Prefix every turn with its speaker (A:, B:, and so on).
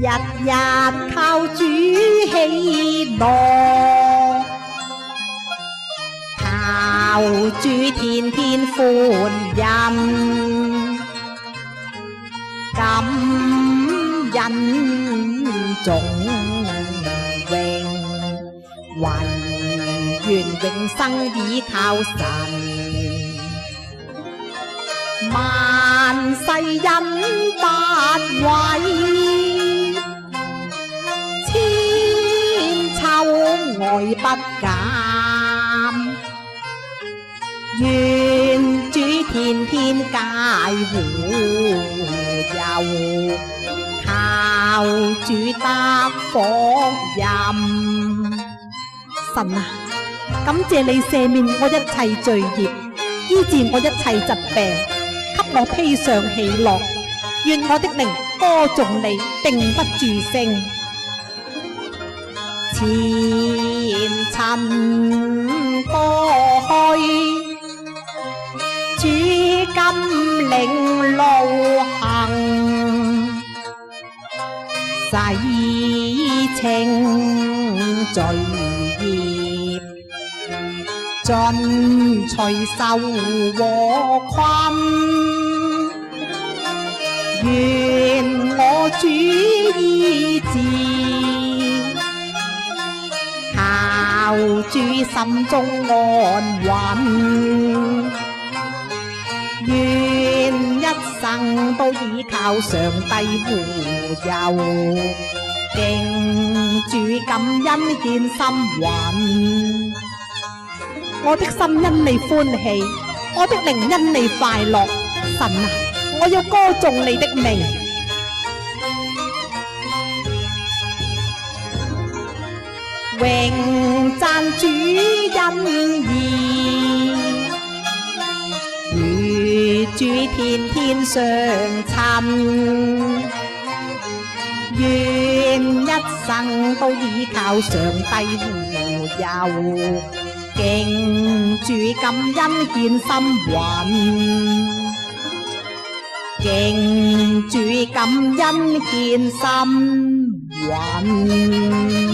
A: 日日靠主喜樂，靠主天天歡欣，感恩頌榮，唯願永生倚靠神，萬世恩不毀。愛不減，願主天天皆護佑，靠主得福蔭。神啊，感謝你赦免我一切罪孽，醫治我一切疾病，給我披上喜樂。願我的靈歌頌你，定不住聲。前塵過去，主今領路行，洗清罪孽，盡除愁和困。願我主醫治，靠主心中安穩，願一生都倚靠上帝護佑，敬主感恩獻心魂。我的心因你歡喜，我的靈因你快樂。神啊，我要歌頌你的名。榮讚主恩義，與主天天相親，願一生都倚靠上帝護佑，敬主感恩獻心魂，敬主感恩獻心魂。